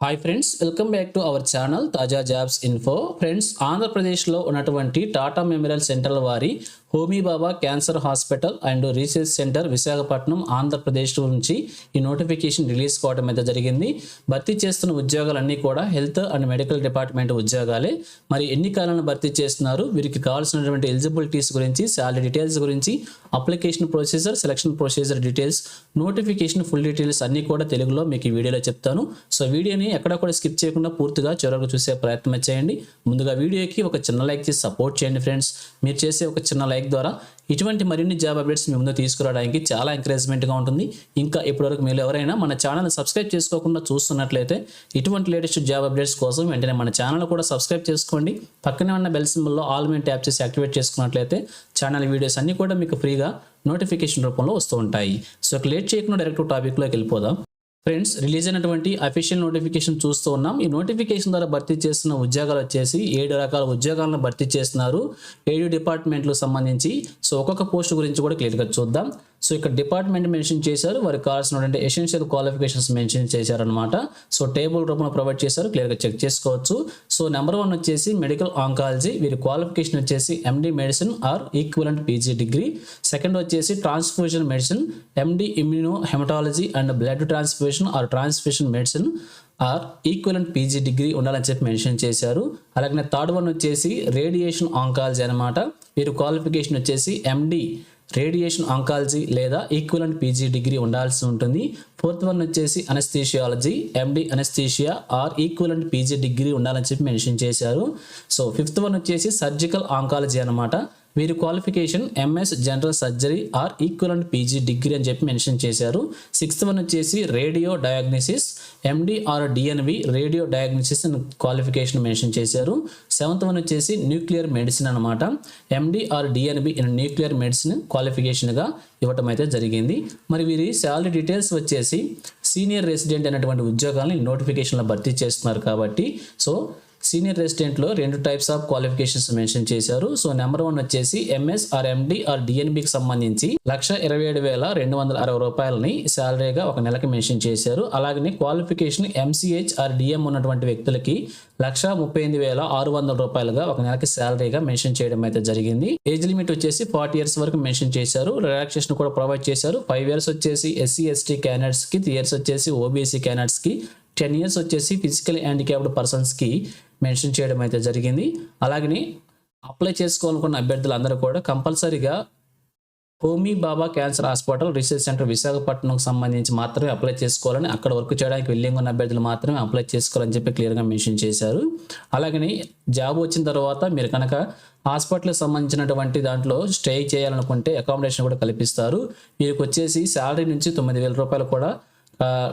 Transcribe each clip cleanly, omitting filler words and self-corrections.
Hi friends, welcome back to our channel తాజా jobs info. Friends, ఆంధ్రప్రదేశ్లో ఉన్నటువంటి Tata memorial centre వారి Homi Bhabha cancer hospital and research centre Visakhapatnam Andhra Pradesh నుంచి ఈ నోటిఫికేషన్ రిలీజ్ కావడం అయితే జరిగింది. భర్తీ చేస్తున్న ఉద్యోగాలన్నీ కూడా హెల్త్ అండ్ మెడికల్ డిపార్ట్మెంట్ ఉద్యోగాలే. మరి ఎన్ని కాలాలను భర్తీ చేస్తున్నారు, వీరికి కావాల్సినటువంటి ఎలిజిబిలిటీస్ గురించి, శాలరీ డీటెయిల్స్ గురించి, application procedure, selection procedure details, notification full details అన్నీ కూడా తెలుగులో మీకు ఈ వీడియోలో చెప్తాను. సో వీడియోని ఎక్కడ కూడా స్కిప్ చేయకుండా పూర్తిగా చివరకు చూసే ప్రయత్నం చేయండి. ముందుగా వీడియోకి ఒక చిన్న లైక్ చేసి సపోర్ట్ చేయండి ఫ్రెండ్స్. మీరు చేసే ఒక చిన్న లైక్ ద్వారా ఇటువంటి మరిన్ని జాబ్ అప్డేట్స్ మీ ముందు తీసుకురావడానికి చాలా ఎంకరేజ్మెంట్గా ఉంటుంది. ఇంకా ఇప్పటివరకు మీరు ఎవరైనా మన ఛానల్ సబ్స్క్రైబ్ చేసుకోకుండా చూస్తున్నట్లయితే ఇటువంటి లేటెస్ట్ జాబ్ అప్డేట్స్ కోసం వెంటనే మన ఛానల్ కూడా సబ్స్క్రైబ్ చేసుకోండి. పక్కనే ఉన్న బెల్ సింబల్లో ఆల్ మీద ట్యాప్ చేసి యాక్టివేట్ చేసుకున్నట్లయితే ఛానల్ వీడియోస్ అన్నీ కూడా మీకు ఫ్రీగా నోటిఫికేషన్ రూపంలో వస్తూ ఉంటాయి. సో లేట్ చేయకుండా డైరెక్ట్ టాపిక్లోకి వెళ్ళిపోదాం. ఫ్రెండ్స్, రిలీజ్ అయినటువంటి అఫీషియల్ నోటిఫికేషన్ చూస్తూ ఉన్నాం. ఈ నోటిఫికేషన్ ద్వారా భర్తీ చేస్తున్న ఉద్యోగాలు వచ్చేసి 7 రకాల ఉద్యోగాలను భర్తీ చేస్తున్నారు 7 డిపార్ట్మెంట్లకు సంబంధించి. సో ఒక్కొక్క పోస్ట్ గురించి కూడా క్లియర్గా చూద్దాం. సో ఇక్కడ డిపార్ట్మెంట్ మెన్షన్ చేశారు, వారికి కావాల్సినటువంటి ఎసెన్షియల్ క్వాలిఫికేషన్స్ మెన్షన్ చేశారనమాట. సో టేబుల్ రూపంలో ప్రొవైడ్ చేశారు, క్లియర్గా చెక్ చేసుకోవచ్చు. సో నెంబర్ 1 వచ్చేసి మెడికల్ ఆంకాలజీ, వీరి క్వాలిఫికేషన్ వచ్చేసి MD medicine or equivalent PG degree. Second వచ్చేసి transfusion medicine, MD immunohaematology and blood transfusion or transfusion medicine or equivalent PG degree ఉండాలని చెప్పి మెన్షన్ చేశారు. అలాగే థర్డ్ వన్ వచ్చేసి రేడియేషన్ ఆంకాలజీ అనమాట. వీరి క్వాలిఫికేషన్ వచ్చేసి ఎండి రేడియేషన్ ఆంకాలజీ లేదా ఈక్వలెంట్ పీజీ డిగ్రీ ఉండాల్సి ఉంటుంది. ఫోర్త్ వన్ వచ్చేసి anaesthesiology, MD anaesthesia or equivalent PG degree ఉండాలని చెప్పి మెన్షన్ చేశారు. సో ఫిఫ్త్ వన్ వచ్చేసి సర్జికల్ ఆంకాలజీ అనమాట. వీరి qualification MS general surgery or equivalent PG degree అని చెప్పి మెన్షన్ చేశారు. సిక్స్త్ వన్ వచ్చేసి radiodiagnosis, MD or DNB radiodiagnosis అని క్వాలిఫికేషన్ మెన్షన్ చేశారు. సెవెంత్ వన్ వచ్చేసి న్యూక్లియర్ మెడిసిన్ అనమాట. MD or DNB in nuclear medicine క్వాలిఫికేషన్గా ఇవ్వటం అయితే జరిగింది. మరి వీరి శాలరీ డీటెయిల్స్ వచ్చేసి సీనియర్ రెసిడెంట్ అనేటువంటి ఉద్యోగాలను నోటిఫికేషన్లో భర్తీ చేస్తున్నారు కాబట్టి సో సీనియర్ రెసిడెంట్లో 2 టైప్స్ ఆఫ్ క్వాలిఫికేషన్స్ మెన్షన్ చేశారు. సో నెంబర్ 1 వచ్చేసి ఎంఎస్ ఆర్ ఎండి ఆర్ డిఎన్బికి సంబంధించి 1,27,260 రూపాయలని శాలరీగా ఒక నెలకి మెన్షన్ చేశారు. అలాగే క్వాలిఫికేషన్ ఎంసీహెచ్ ఆర్ డిఎం ఉన్నటువంటి వ్యక్తులకి 1,38,600 రూపాయలుగా ఒక నెలకి శాలరీగా మెన్షన్ చేయడం అయితే జరిగింది. ఏజ్ లిమిట్ వచ్చేసి 40 ఇయర్స్ వరకు మెన్షన్ చేశారు. రిలాక్సేషన్ కూడా ప్రొవైడ్ చేశారు. 5 ఇయర్స్ వచ్చేసి ఎస్సీ ఎస్టీ క్యాండిడేట్స్కి, 3 ఇయర్స్ వచ్చేసి ఓబీసీ క్యాండిడేట్స్కి, 10 ఇయర్స్ వచ్చేసి ఫిజికల్ హ్యాండిక్యాప్డ్ పర్సన్స్కి మెన్షన్ చేయడం అయితే జరిగింది. అలాగే అప్లై చేసుకోవాలనుకున్న అభ్యర్థులందరూ కూడా కంపల్సరీగా Homi Bhabha cancer hospital research centre విశాఖపట్నంకి సంబంధించి మాత్రమే అప్లై చేసుకోవాలని, అక్కడ వర్క్ చేయడానికి వెల్లింగ్ ఉన్న అభ్యర్థులు మాత్రమే అప్లై చేసుకోవాలని చెప్పి క్లియర్గా మెన్షన్ చేశారు. అలాగే జాబ్ వచ్చిన తర్వాత మీరు కనుక హాస్పిటల్కి సంబంధించినటువంటి దాంట్లో స్టే చేయాలనుకుంటే అకామిడేషన్ కూడా కల్పిస్తారు. వీరికి వచ్చేసి శాలరీ నుంచి 9,000 రూపాయలు కూడా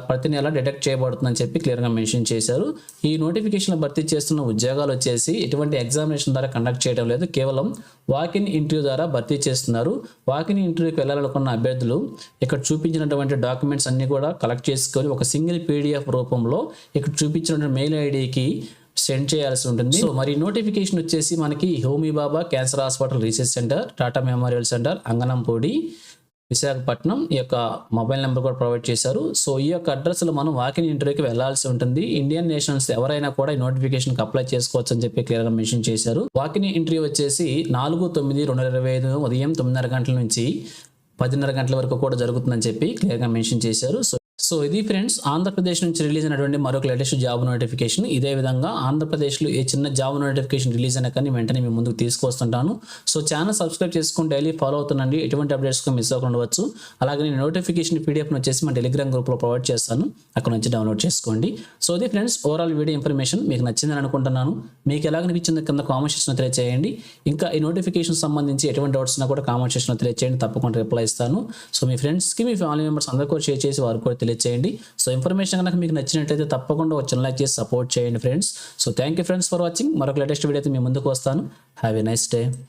ప్రతి నెల డిడక్ట్ చేయబడుతుందని చెప్పి క్లియర్గా మెన్షన్ చేశారు. ఈ నోటిఫికేషన్ భర్తీ చేస్తున్న ఉద్యోగాలు వచ్చేసి ఎటువంటి ఎగ్జామినేషన్ ద్వారా కండక్ట్ చేయడం లేదు, కేవలం వాకిన్ ఇంటర్వ్యూ ద్వారా భర్తీ చేస్తున్నారు. వాకిన్ ఇంటర్వ్యూకి వెళ్ళాలనుకున్న అభ్యర్థులు ఇక్కడ చూపించినటువంటి డాక్యుమెంట్స్ అన్ని కూడా కలెక్ట్ చేసుకొని ఒక సింగిల్ PDF రూపంలో ఇక్కడ చూపించినటువంటి మెయిల్ ఐడికి సెండ్ చేయాల్సి ఉంటుంది. సో మరి నోటిఫికేషన్ వచ్చేసి మనకి Homi Bhabha cancer hospital research centre, Tata memorial centre, Anganampudi, Visakhapatnam ఈ యొక్క మొబైల్ నెంబర్ కూడా ప్రొవైడ్ చేశారు. సో ఈ యొక్క అడ్రస్లో మనం వాకిన్ ఇంటర్వ్యూకి వెళ్లాల్సి ఉంటుంది. ఇండియన్ నేషనల్స్ ఎవరైనా కూడా ఈ నోటిఫికేషన్కి అప్లై చేసుకోవచ్చు అని చెప్పి క్లియర్గా మెన్షన్ చేశారు. వాకిన్ ఇంటర్వ్యూ వచ్చేసి 4/9/2025 ఉదయం 9:30 గంటల నుంచి 10:30 గంటల వరకు కూడా జరుగుతుందని చెప్పి క్లియర్గా మెన్షన్ చేశారు. సో ఇది ఫ్రెండ్స్, ఆంధ్రప్రదేశ్ నుంచి రిలీజ్ అయినటువంటి మరొక లేటెస్ట్ జాబ్ నోటిఫికేషన్. ఇదే విధంగా ఆంధ్రప్రదేశ్లో ఏ చిన్న జాబ్ నోటిఫికేషన్ రిలీజ్ అయినా కానీ వెంటనే మీ ముందుకు తీసుకొస్తుంటాను. సో ఛానల్ సబ్స్క్రైబ్ చేసుకుని డైలీ ఫాలో అవుతుండండి, ఎటువంటి అప్డేట్స్ మిస్ అవ్వకుండా ఉండవచ్చు. అలాగే నేను నోటిఫికేషన్ PDF వచ్చేసి మన టెలిగ్రామ్ గ్రూప్లో ప్రొవైడ్ చేస్తాను, అక్కడ నుంచి డౌన్లోడ్ చేసుకోండి. సో ఇది ఫ్రెండ్స్, ఓవరాల్ వీడియో ఇన్ఫర్మేషన్ మీకు నచ్చిందని అనుకుంటున్నాను. మీకు ఎలా అనిపించింది కింద కామెంట్ సెక్షన్లో తెలియజేయండి. ఇంకా ఈ నోటిఫికేషన్ సంబంధించి ఎటువంటి డౌట్స్ ఉన్నా కూడా కామెంట్ సెక్షన్లో తెలియజేయండి, తప్పకుండా రిప్లై ఇస్తాను. సో మీ ఫ్రెండ్స్కి, మీ ఫ్యామిలీ మెంబర్స్ అందరికీ కూడా షేర్ చేసి వారు కూడా తెలియజేయండి. సో ఇన్ఫర్మేషన్ కనుక మీకు నచ్చినట్లయితే తప్పకుండా ఒక చిన్న లైక్ చేసి సపోర్ట్ చేయండి friends. So thank you friends for watching. మరొక లేటెస్ట్ వీడియో అయితే మీ ముందుకు వస్తాను. Have a nice day.